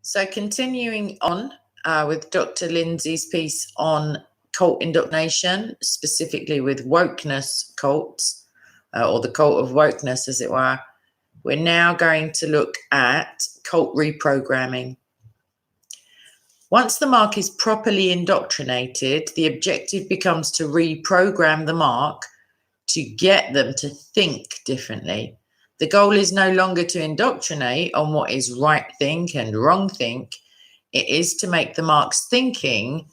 So continuing on with Dr. Lindsay's piece on cult indoctrination, specifically with wokeness cults, or the cult of wokeness, as it were, we're now going to look at cult reprogramming. Once the mark is properly indoctrinated, the objective becomes to reprogram the mark to get them to think differently. The goal is no longer to indoctrinate on what is right think and wrong think. It is to make the mark's thinking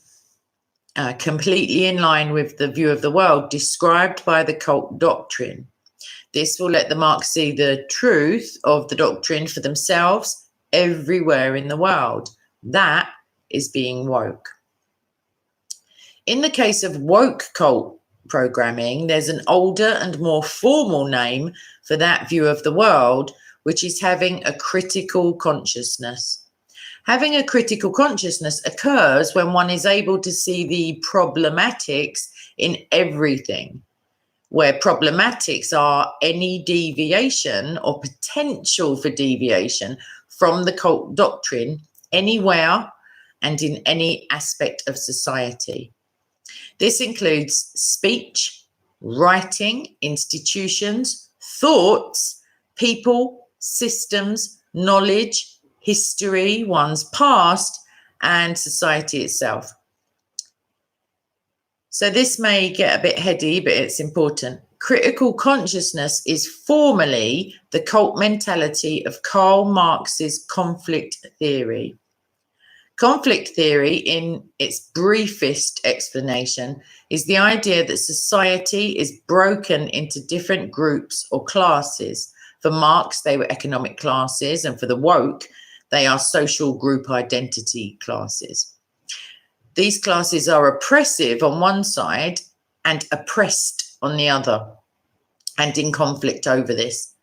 completely in line with the view of the world described by the cult doctrine. This will let the mark see the truth of the doctrine for themselves everywhere in the world. That is being woke. In the case of woke cult programming, there's an older and more formal name for that view of the world, which is having a critical consciousness. Having a critical consciousness occurs when one is able to see the problematics in everything, where problematics are any deviation or potential for deviation from the cult doctrine anywhere and in any aspect of society. This includes speech, writing, institutions, thoughts, people, systems, knowledge, history, one's past, and society itself. So this may get a bit heady, but it's important. Critical consciousness is formally the cult mentality of Karl Marx's conflict theory. Conflict theory, in its briefest explanation, is the idea that society is broken into different groups or classes. For Marx, they were economic classes, and for the woke, they are social group identity classes. These classes are oppressive on one side and oppressed on the other, and in conflict over this.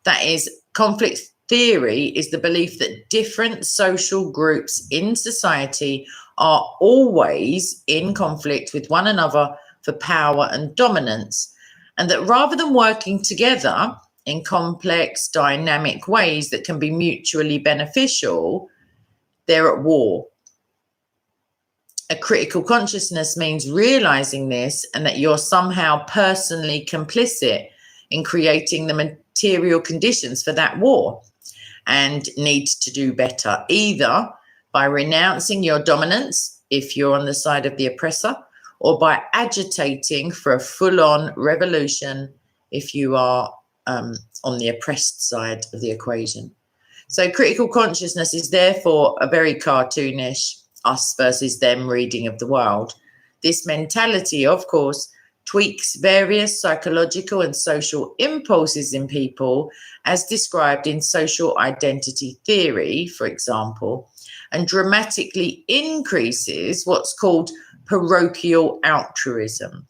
That is, conflict theory is the belief that different social groups in society are always in conflict with one another for power and dominance, and that rather than working together in complex, dynamic ways that can be mutually beneficial, they're at war. A critical consciousness means realizing this and that you're somehow personally complicit in creating the material conditions for that war, and need to do better, either by renouncing your dominance if you're on the side of the oppressor, or by agitating for a full-on revolution if you are on the oppressed side of the equation. So critical consciousness is therefore a very cartoonish us versus them reading of the world. This mentality, of course, tweaks various psychological and social impulses in people as described in social identity theory, for example, and dramatically increases what's called parochial altruism.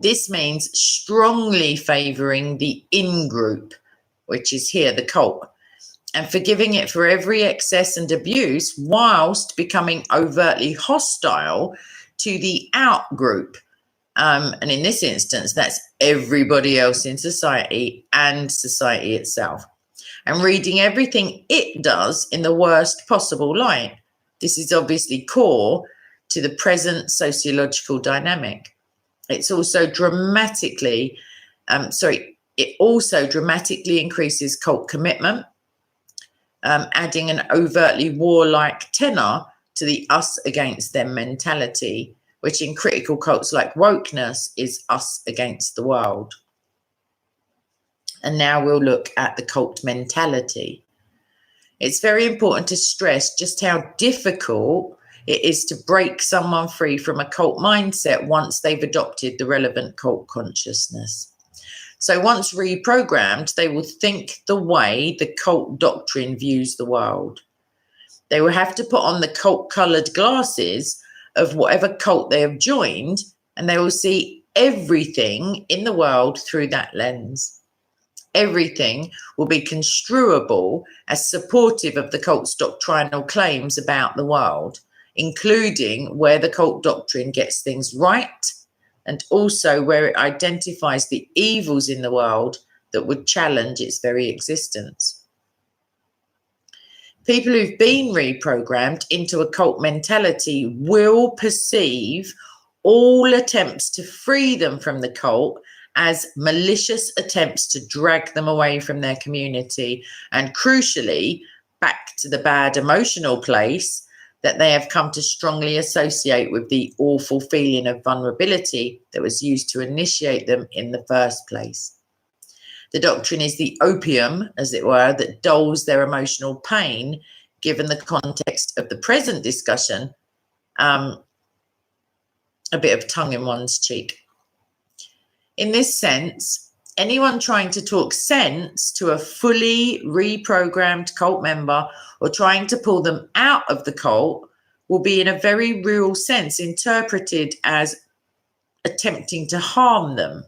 This means strongly favouring the in-group, which is here the cult, and forgiving it for every excess and abuse whilst becoming overtly hostile to the out-group. And in this instance, that's everybody else in society and society itself, and reading everything it does in the worst possible light. This is obviously core to the present sociological dynamic. It's also dramatically, it also dramatically increases cult commitment, adding an overtly warlike tenor to the us against them mentality, which in critical cults like wokeness is us against the world. And now we'll look at the cult mentality. It's very important to stress just how difficult it is to break someone free from a cult mindset once they've adopted the relevant cult consciousness. So once reprogrammed, they will think the way the cult doctrine views the world. They will have to put on the cult-coloured glasses of whatever cult they have joined, and they will see everything in the world through that lens. Everything will be construable as supportive of the cult's doctrinal claims about the world, including where the cult doctrine gets things right, and also where it identifies the evils in the world that would challenge its very existence. People who've been reprogrammed into a cult mentality will perceive all attempts to free them from the cult as malicious attempts to drag them away from their community, and crucially, back to the bad emotional place that they have come to strongly associate with the awful feeling of vulnerability that was used to initiate them in the first place. The doctrine is the opium, as it were, that dulls their emotional pain, given the context of the present discussion, a bit of tongue in one's cheek. In this sense, anyone trying to talk sense to a fully reprogrammed cult member or trying to pull them out of the cult will be, in a very real sense, interpreted as attempting to harm them.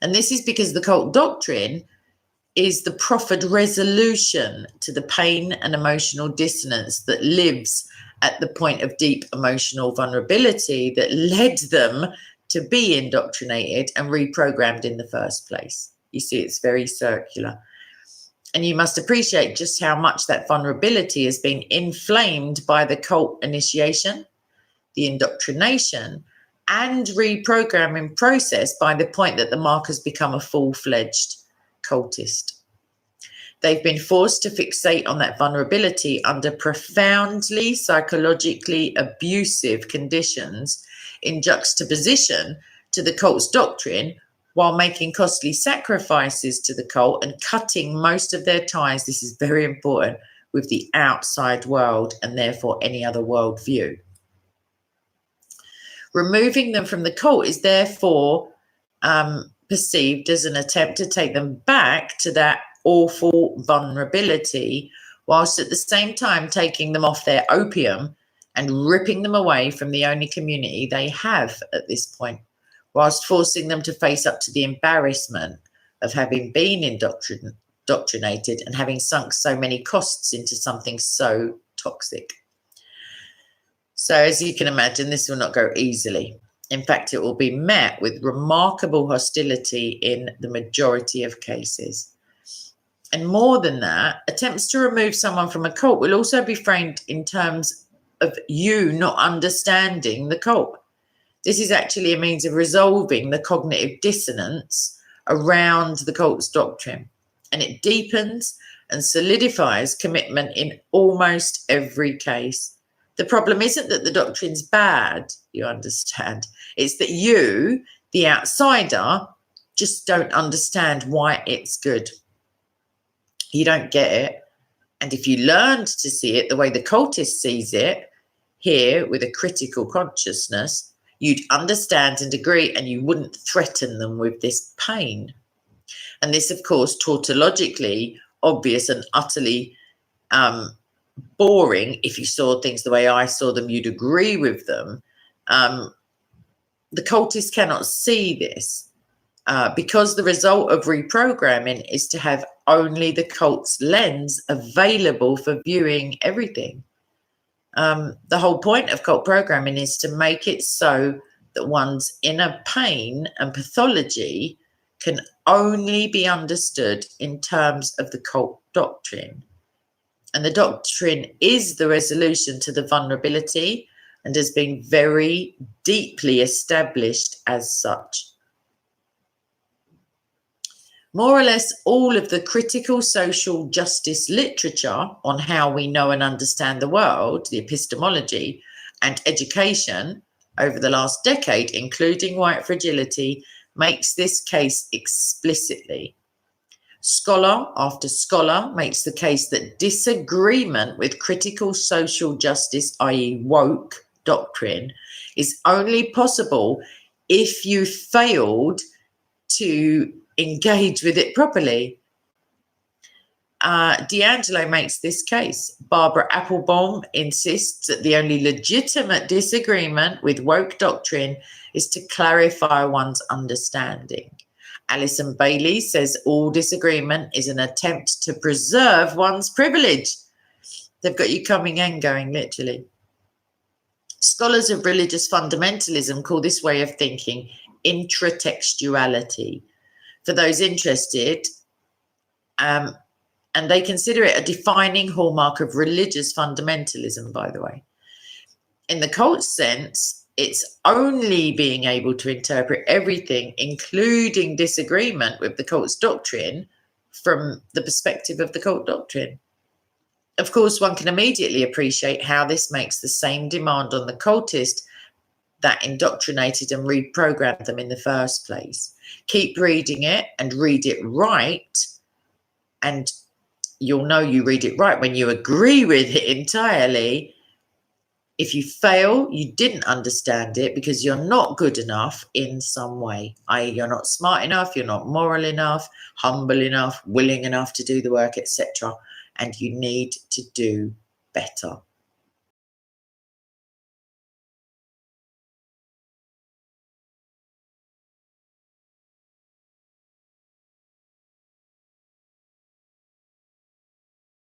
And this is because the cult doctrine is the proffered resolution to the pain and emotional dissonance that lives at the point of deep emotional vulnerability that led them to be indoctrinated and reprogrammed in the first place. You see, it's very circular. And you must appreciate just how much that vulnerability has been inflamed by the cult initiation, the indoctrination, and reprogramming process by the point that the mark has become a full-fledged cultist. They've been forced to fixate on that vulnerability under profoundly psychologically abusive conditions in juxtaposition to the cult's doctrine, while making costly sacrifices to the cult and cutting most of their ties, this is very important, with the outside world and therefore any other worldview. Removing them from the cult is therefore perceived as an attempt to take them back to that awful vulnerability, whilst at the same time taking them off their opium and ripping them away from the only community they have at this point, whilst forcing them to face up to the embarrassment of having been indoctrinated and having sunk so many costs into something so toxic. So as you can imagine, this will not go easily. In fact, it will be met with remarkable hostility in the majority of cases. And more than that, attempts to remove someone from a cult will also be framed in terms of you not understanding the cult. This is actually a means of resolving the cognitive dissonance around the cult's doctrine, and it deepens and solidifies commitment in almost every case. The problem isn't that the doctrine's bad, you understand. It's that you, the outsider, just don't understand why it's good. You don't get it. And if you learned to see it the way the cultist sees it, here with a critical consciousness, you'd understand and agree, and you wouldn't threaten them with this pain. And this, of course, tautologically obvious and utterly boring. If you saw things the way I saw them, you'd agree with them. The cultists cannot see this because the result of reprogramming is to have only the cult's lens available for viewing everything. The whole point of cult programming is to make it so that one's inner pain and pathology can only be understood in terms of the cult doctrine. And the doctrine is the resolution to the vulnerability and has been very deeply established as such. More or less all of the critical social justice literature on how we know and understand the world, the epistemology and education over the last decade, including white fragility, makes this case explicitly. Scholar after scholar makes the case that disagreement with critical social justice, i.e. woke doctrine, is only possible if you failed to engage with it properly. D'Angelo makes this case. Barbara Applebaum insists that the only legitimate disagreement with woke doctrine is to clarify one's understanding. Alison Bailey says all disagreement is an attempt to preserve one's privilege. They've got you coming and going, literally. Scholars of religious fundamentalism call this way of thinking intratextuality. For those interested, And they consider it a defining hallmark of religious fundamentalism, by the way. In the cult sense, it's only being able to interpret everything, including disagreement with the cult's doctrine, from the perspective of the cult doctrine. Of course, one can immediately appreciate how this makes the same demand on the cultist that indoctrinated and reprogrammed them in the first place. Keep reading it and read it right, and you'll know you read it right when you agree with it entirely. If you fail, you didn't understand it because you're not good enough in some way, i.e. you're not smart enough, you're not moral enough, humble enough, willing enough to do the work, etc. And you need to do better.